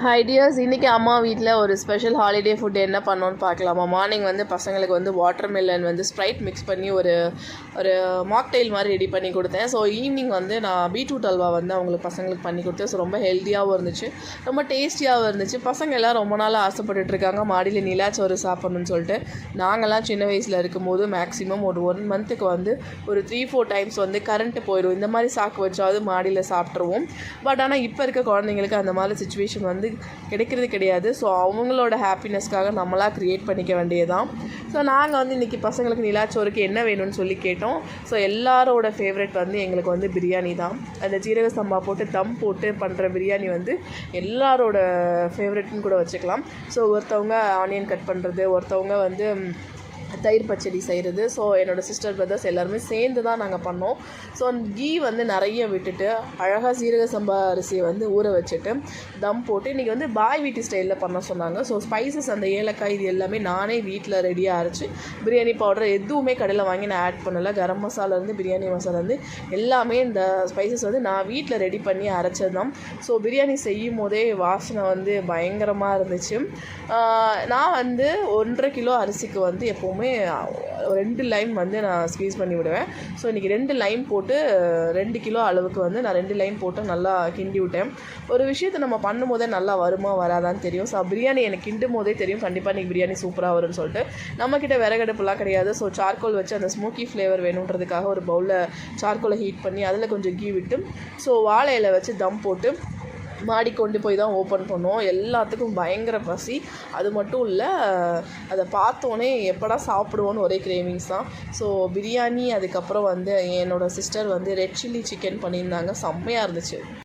Hi tears, இன்றைக்கி அம்மா வீட்டில் ஒரு ஸ்பெஷல் ஹாலிடே ஃபுட் என்ன பண்ணோன்னு பார்க்கலாமா. மார்னிங் வந்து பசங்களுக்கு வந்து வாட்டர் மெலன் வந்து ஸ்ப்ரைட் மிக்ஸ் பண்ணி ஒரு மாக்டெயில் மாதிரி ரெடி பண்ணி கொடுத்தேன். ஸோ ஈவினிங் வந்து நான் பீட்ரூட் அல்வா வந்து அவங்களுக்கு பசங்களுக்கு பண்ணி கொடுத்தேன். ஸோ ரொம்ப ஹெல்த்தியாகவும் இருந்துச்சு, ரொம்ப டேஸ்டியாகவும் இருந்துச்சு. பசங்க எல்லாம் ரொம்ப நாளாக ஆசைப்பட்டுட்ருக்காங்க மாடியில் நிலாச்சோறு சாப்பிட்ணுன்னு சொல்லிட்டு. நாங்கள்லாம் சின்ன வயசில் இருக்கும்போது மேக்ஸிமம் ஒரு 1 மந்த்துக்கு வந்து ஒரு 3-4 டைம்ஸ் வந்து கரண்ட்டு போயிடும். இந்த மாதிரி சாக்கு வச்சாவது மாடியில் சாப்பிட்ருவோம். பட் ஆனால் இப்போ இருக்க குழந்தைங்களுக்கு அந்த மாதிரி சுச்சுவேஷன் வந்து கிடைக்கிறது கிடையாது. ஸோ அவங்களோட ஹாப்பினஸ்க்காக நம்மளாக க்ரியேட் பண்ணிக்க வேண்டியதான். ஸோ நாங்கள் வந்து இன்றைக்கி பசங்களுக்கு நிலாச்சோறுக்கு என்ன வேணும்னு சொல்லி கேட்டோம். ஸோ எல்லாரோட ஃபேவரட் வந்து எங்களுக்கு வந்து பிரியாணி தான். அந்த ஜீரக சம்பா போட்டு தம் போட்டு பண்ணுற பிரியாணி வந்து எல்லாரோட ஃபேவரெட்னு கூட வச்சுக்கலாம். ஸோ ஒருத்தவங்க ஆனியன் கட் பண்ணுறது, ஒருத்தவங்க வந்து தயிர் பச்சடி செய்கிறது. ஸோ என்னோடய சிஸ்டர் பிரதர்ஸ் எல்லாருமே சேர்ந்து தான் நாங்கள் பண்ணோம். ஸோ கீ வந்து நிறைய விட்டுட்டு அழகாக சீரக சம்பா அரிசியை வந்து ஊற வச்சுட்டு தம் போட்டு இன்றைக்கி வந்து பாய் வீட்டு ஸ்டைலில் பண்ண சொன்னாங்க. ஸோ ஸ்பைசஸ் அந்த ஏலக்காய் இது எல்லாமே நானே வீட்டில் ரெடியாக அரைச்சி, பிரியாணி பவுடர் எதுவுமே கடையில் வாங்கி நான் ஆட் பண்ணலை. கரம் மசாலாலேருந்து பிரியாணி மசாலாலேருந்து எல்லாமே இந்த ஸ்பைசஸ் வந்து நான் வீட்டில் ரெடி பண்ணி அரைச்சது தான். ஸோ பிரியாணி செய்யும் போதே வாசனை வந்து பயங்கரமாக இருந்துச்சு. நான் வந்து 1.5 கிலோ அரிசிக்கு வந்து எப்போவுமே 2 லைம் வந்து நான் ஸ்க்வீஸ் பண்ணி விடுவேன். ஸோ இன்றைக்கி 2 லைம் போட்டு 2 கிலோ அளவுக்கு வந்து நான் 2 லைம் போட்டு நல்லா கிண்டி விட்டேன். ஒரு விஷயத்தை நம்ம பண்ணும் போதே நல்லா வருமா வராதான்னு தெரியும். ஸோ பிரியாணி எனக்கு கிண்டும் போதே தெரியும் கண்டிப்பாக இன்றைக்கி பிரியாணி சூப்பராக வரும்னு சொல்லிட்டு. நம்மக்கிட்ட விறகடுப்புலாம் கிடையாது. ஸோ சார்கோல் வச்சு அந்த ஸ்மோக்கி ஃப்ளேவர் வேணுன்றதுக்காக ஒரு பவுலில் சார்கோலை ஹீட் பண்ணி அதில் கொஞ்சம் கீ விட்டு ஸோ வாழை இலை வச்சு தம் போட்டு மாடி கொண்டு போய் தான் ஓப்பன் பண்ணோம். எல்லாத்துக்கும் பயங்கர பசி. அது மட்டும் இல்லை, அதை பார்த்தோன்னே எப்படா சாப்பிடுவோன்னு ஒரே கிரேவிங்ஸ் தான். ஸோ பிரியாணி, அதுக்கப்புறம் வந்து என்னோடய சிஸ்டர் வந்து ரெட் சில்லி சிக்கன் பண்ணியிருந்தாங்க. செம்மையாக இருந்துச்சு.